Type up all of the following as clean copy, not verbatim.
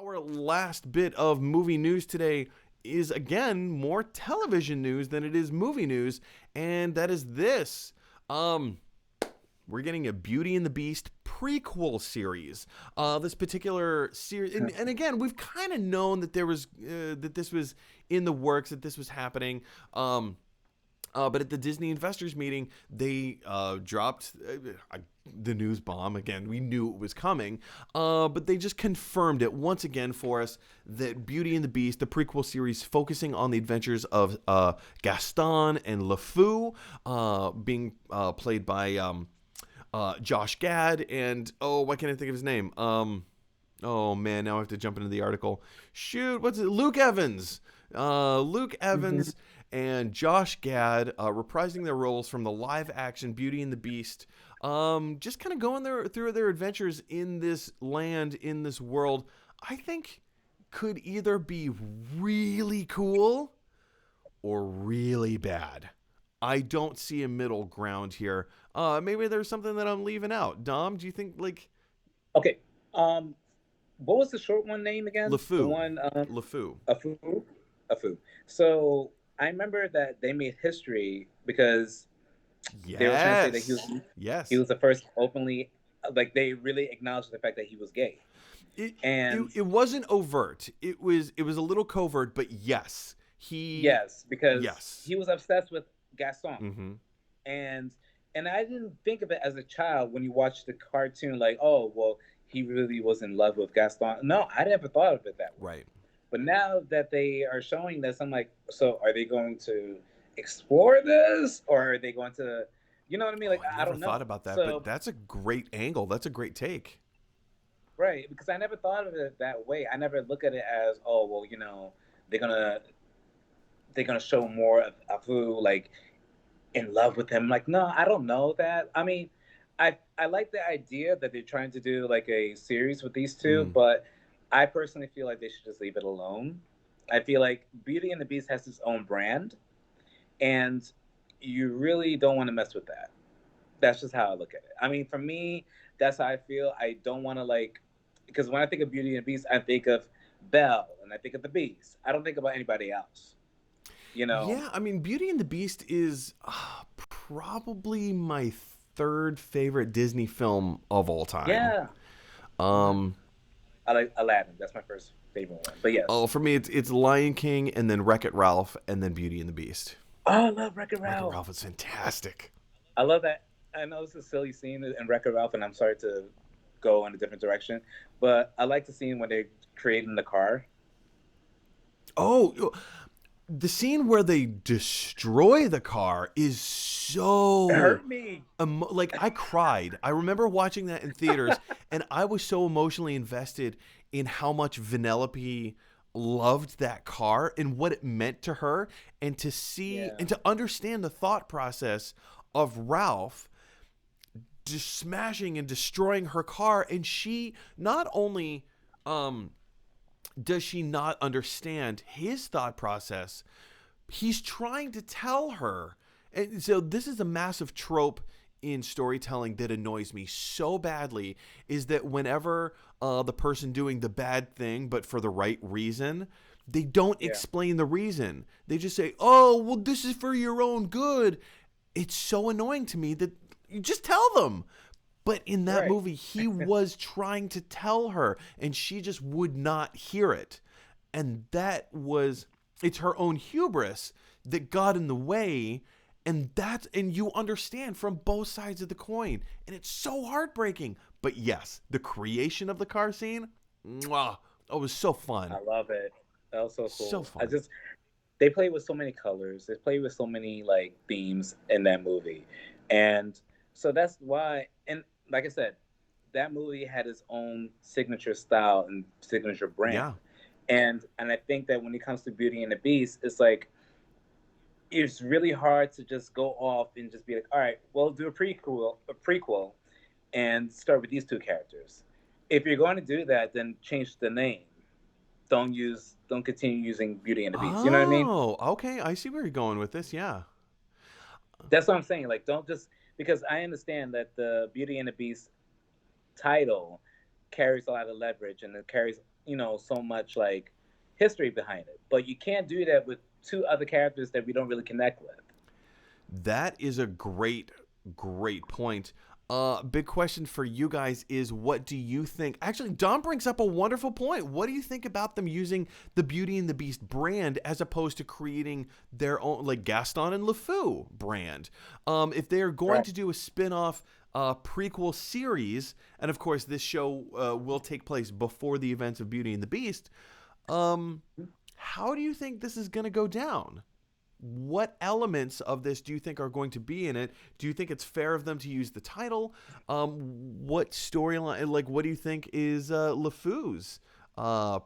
Our last bit of movie news today is again more television news than it is movie news, and that is this. Um, we're getting a Beauty and the Beast prequel series. This particular series, and again, we've kind of known that this was in the works, that this was happening. But at the Disney investors meeting, they dropped the news bomb. Again, we knew it was coming, but they just confirmed it once again for us that Beauty and the Beast, the prequel series focusing on the adventures of Gaston and LeFou, being played by Josh Gad and, why can't I think of his name? Oh man, now I have to jump into the article. Shoot, what's it? Luke Evans. Luke Evans and Josh Gad reprising their roles from the live-action Beauty and the Beast. Just kind of going through their adventures in this land, in this world. I think could either be really cool or really bad. I don't see a middle ground here. Maybe there's something that I'm leaving out. Dom, do you think Okay. Um, what was the short one name again? The LeFou? one LeFou. Afu, Afu. So I remember that they made history because they were trying to say that Yes. he Yes. was the first openly, like they really acknowledged the fact that he was gay. It, it And it wasn't overt. It was a little covert, but yes. He yes, because yes. he was obsessed with Gaston. Mhm. and and I didn't think of it as a child when you watch the cartoon like, oh well, he really was in love with Gaston. No, I never thought of it that way. Right. But now that they are showing this, I'm like, so are they going to explore this, or are they going to, you know what I mean? Oh, Like I I never don't thought know. about that, but So that's a great angle. That's a great take. right, because I never thought of it that way. I never look at it as, oh well, they're gonna they're gonna show more of Afu like in love with him. Like, no, I don't know that. I mean, I like the idea that they're trying to do like a series with these two, Mm. but I personally feel like they should just leave it alone. I feel like Beauty and the Beast has its own brand, and you really don't want to mess with that. That's just how I look at it. I mean, for me, that's how I feel. I don't want to like, because when I think of Beauty and the Beast, I think of Belle and I think of the Beast. I don't think about anybody else. You know? Yeah, I mean, Beauty and the Beast is probably my third favorite Disney film of all time. Yeah. Hmm. Um, I like Aladdin. That's my first favorite one. But yes. oh, for me, it's Lion King, and then Wreck It Ralph, and then Beauty and the Beast. Oh, I love Wreck-It Wreck It Ralph. Ralph is fantastic. I love that. I know it's a silly scene in Wreck-It Ralph, and I'm sorry to go in a different direction, but I like the scene when they're creating the car. Oh, the scene where they destroy the car is It so hurt me. like I cried. I remember watching that in theaters, and I was so emotionally invested in how much Vanellope loved that car and what it meant to her, and to see Yeah. and to understand the thought process of Ralph just smashing and destroying her car. And she not only um does she not understand his thought process, he's trying to tell her. And so this is a massive trope in storytelling that annoys me so badly, is that whenever the person doing the bad thing but for the right reason, they don't Yeah. explain the reason. They just say, oh well, this is for your own good. It's so annoying to me that you just tell them. But in that Right. movie, he was trying to tell her, and she just would not hear it. And it's her own hubris that got in the way. And you understand from both sides of the coin. And it's so heartbreaking. But yes, the creation of the car scene, mwah, oh, it was so fun. I love it. That was so So cool. I fun. just they play with so many colors. They play with so many like themes in that movie, and so that's why. And like I said, that movie had its own signature style and signature brand. Yeah. And I think that when it comes to Beauty and the Beast, it's like it's really hard to just go off and just be like, all right, well, do a prequel, and start with these two characters. If you're going to do that, then change the name. Don't continue using Beauty and the Beast. You know what I mean? Oh, okay. I see where you're going with this. Yeah. That's what I'm saying. Like, don't just because I understand that the Beauty and the Beast title carries a lot of leverage and it carries so much like history behind it. But you can't do that with two other characters that we don't really connect with. That is a great, great point. Big question for you guys is, what do you think? Actually, Dom brings up a wonderful point. What do you think about them using the Beauty and the Beast brand as opposed to creating their own, like Gaston and LeFou brand? If they are going to do a spin-off prequel series, and of course this show will take place before the events of Beauty and the Beast, how do you think this is going to go down? What elements of this do you think are going to be in it? Do you think it's fair of them to use the title? What storyline, like, what do you think is LeFou's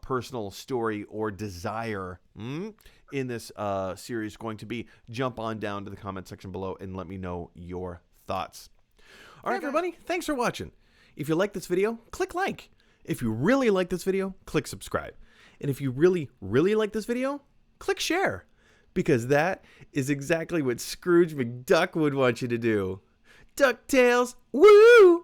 personal story or desire in this series going to be? Jump on down to the comment section below and let me know your thoughts. All right, everybody, thanks for watching. If you like this video, click like. If you really like this video, click subscribe. And if you really, really like this video, click share. Because that is exactly what Scrooge McDuck would want you to do. DuckTales, woo!